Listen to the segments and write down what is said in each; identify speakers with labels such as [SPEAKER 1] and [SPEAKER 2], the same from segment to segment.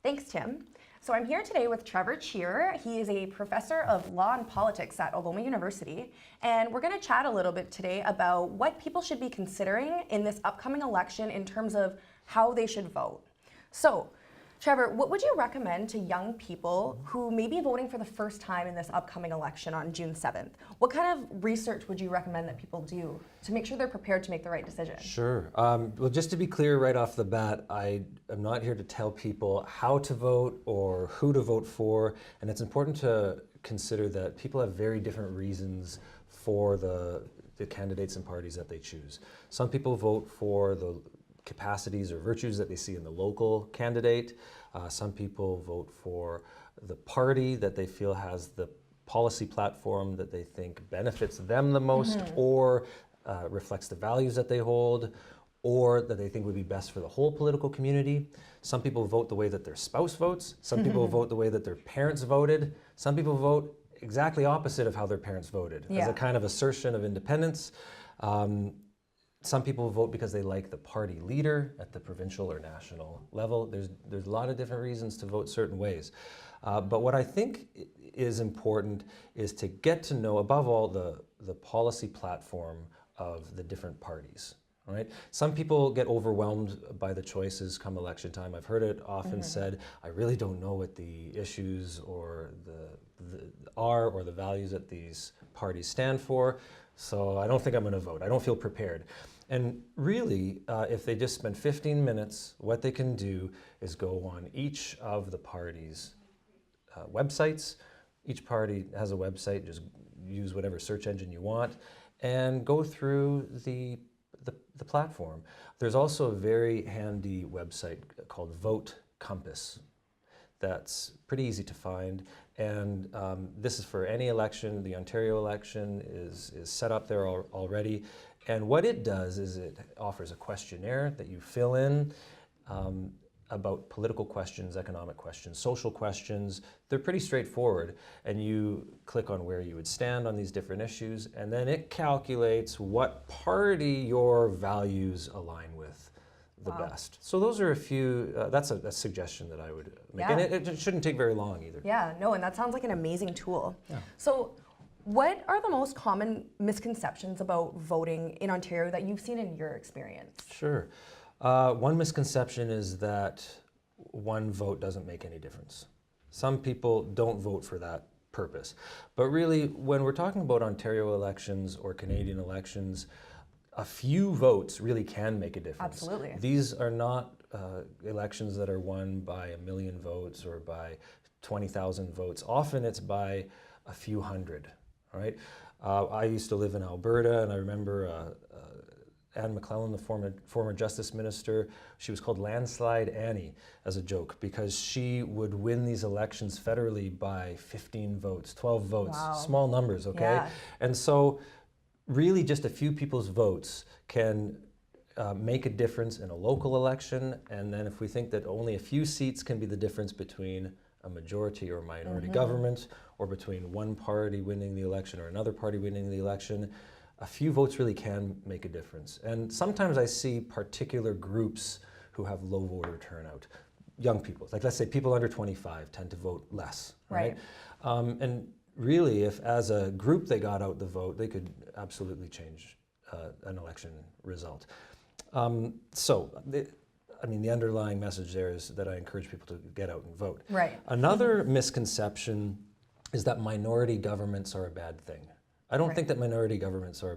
[SPEAKER 1] Thanks, Tim. So I'm here today with Trevor Cheer. He is a professor of law and politics at Aloma University, and we're going to chat a little bit today about what people should be considering in this upcoming election in terms of how they should vote. So, Trevor, what would you recommend to young people who may be voting for the first time in this upcoming election on June 7th? What kind of research would you recommend that people do to make sure they're prepared to make the right decision?
[SPEAKER 2] Sure. Well, just to be clear right off the bat, I am not here to tell people how to vote or who to vote for, and it's important to consider that people have very different reasons for the candidates and parties that they choose. Some people vote for the capacities or virtues that they see in the local candidate. Some people vote for the party that they feel has the policy platform that they think benefits them the most, or reflects the values that they hold, or that they think would be best for the whole political community. Some people vote the way that their spouse votes. Some people vote the way that their parents voted. Some people vote exactly opposite of how their parents voted, as a kind of assertion of independence. Some people vote because they like the party leader at the provincial or national level. There's a lot of different reasons to vote certain ways. But what I think is important is to get to know, above all, the policy platform of the different parties. Right? Some people get overwhelmed by the choices come election time. I've heard it often said, I really don't know what the issues or the values that these parties stand for, so I don't think I'm going to vote. I don't feel prepared. And really, if they just spend 15 minutes, what they can do is go on each of the parties' websites. Each party has a website, just use whatever search engine you want, and go through the platform. There's also a very handy website called Vote Compass that's pretty easy to find, and this is for any election. The Ontario election is set up there already, and what it does is it offers a questionnaire that you fill in about political questions, economic questions, social questions. They're pretty straightforward, and you click on where you would stand on these different issues, and then it calculates what party your values align with the best. So those are a few, that's a suggestion that I would make. And it shouldn't take very long either.
[SPEAKER 1] Yeah, no, and that sounds like an amazing tool.
[SPEAKER 2] Yeah.
[SPEAKER 1] So what are the most common misconceptions about voting in Ontario that you've seen in your experience?
[SPEAKER 2] Sure. One misconception is that one vote doesn't make any difference. Some people don't vote for that purpose. But really, when we're talking about Ontario elections or Canadian elections, a few votes really can make a difference.
[SPEAKER 1] Absolutely.
[SPEAKER 2] These are not elections that are won by 1 million votes or by 20,000 votes. Often it's by a few hundred, right? I used to live in Alberta, and I remember Anne McClellan, the former Justice Minister, she was called Landslide Annie as a joke because she would win these elections federally by 15 votes, 12 votes, small numbers, okay?
[SPEAKER 1] Yeah.
[SPEAKER 2] And so really just a few people's votes can make a difference in a local election, and then if we think that only a few seats can be the difference between a majority or minority government, or between one party winning the election or another party winning the election, a few votes really can make a difference. And sometimes I see particular groups who have low voter turnout. Young people, like let's say people under 25 tend to vote less, right? And really, if as a group they got out the vote, they could absolutely change an election result. The underlying message there is that I encourage people to get out and vote.
[SPEAKER 1] Right.
[SPEAKER 2] Another misconception is that minority governments are a bad thing. I don't think that minority governments are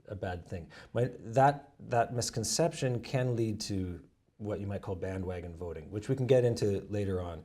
[SPEAKER 2] a bad thing. That misconception can lead to what you might call bandwagon voting, which we can get into later on.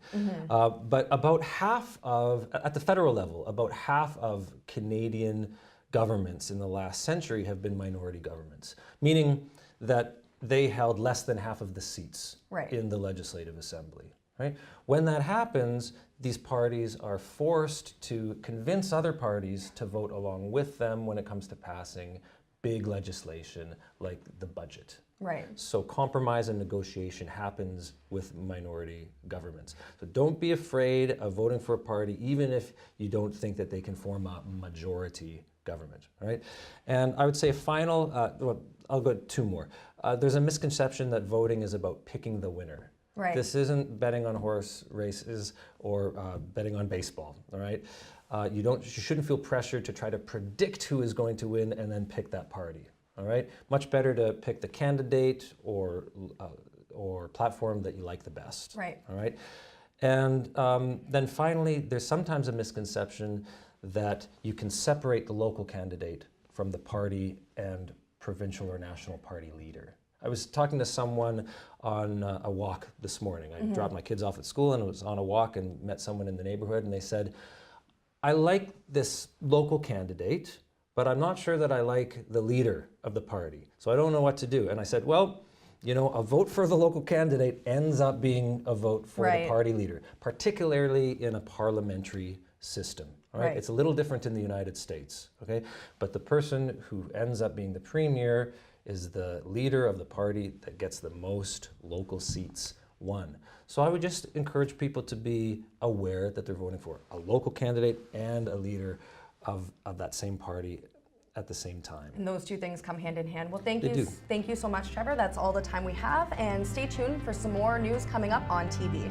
[SPEAKER 2] But about half of, at the federal level, about half of Canadian governments in the last century have been minority governments, meaning that they held less than half of the seats in the Legislative Assembly. Right? When that happens, these parties are forced to convince other parties to vote along with them when it comes to passing big legislation like the budget.
[SPEAKER 1] Right.
[SPEAKER 2] So compromise and negotiation happens with minority governments. So don't be afraid of voting for a party, even if you don't think that they can form a majority government, right? And I would say final, well, I'll go two more. There's a misconception that voting is about picking the winner.
[SPEAKER 1] Right.
[SPEAKER 2] This isn't betting on horse races or betting on baseball, all right? You shouldn't feel pressured to try to predict who is going to win and then pick that party, all right? Much better to pick the candidate or platform that you like the best,
[SPEAKER 1] Right.
[SPEAKER 2] all right? And then finally, there's sometimes a misconception that you can separate the local candidate from the party and provincial or national party leader. I was talking to someone on a walk this morning. I dropped my kids off at school and was on a walk and met someone in the neighborhood, and they said, I like this local candidate, but I'm not sure that I like the leader of the party. So I don't know what to do. And I said, well, you know, a vote for the local candidate ends up being a vote for
[SPEAKER 1] Right.
[SPEAKER 2] the party leader, particularly in a parliamentary system. All right?
[SPEAKER 1] Right.
[SPEAKER 2] It's a little different in the United States, okay? But the person who ends up being the premier is the leader of the party that gets the most local seats won. So I would just encourage people to be aware that they're voting for a local candidate and a leader of that same party at the same time.
[SPEAKER 1] And those two things come hand in hand. Well,
[SPEAKER 2] They do.
[SPEAKER 1] Thank you so much, Trevor. That's all the time we have. And stay tuned for some more news coming up on TV.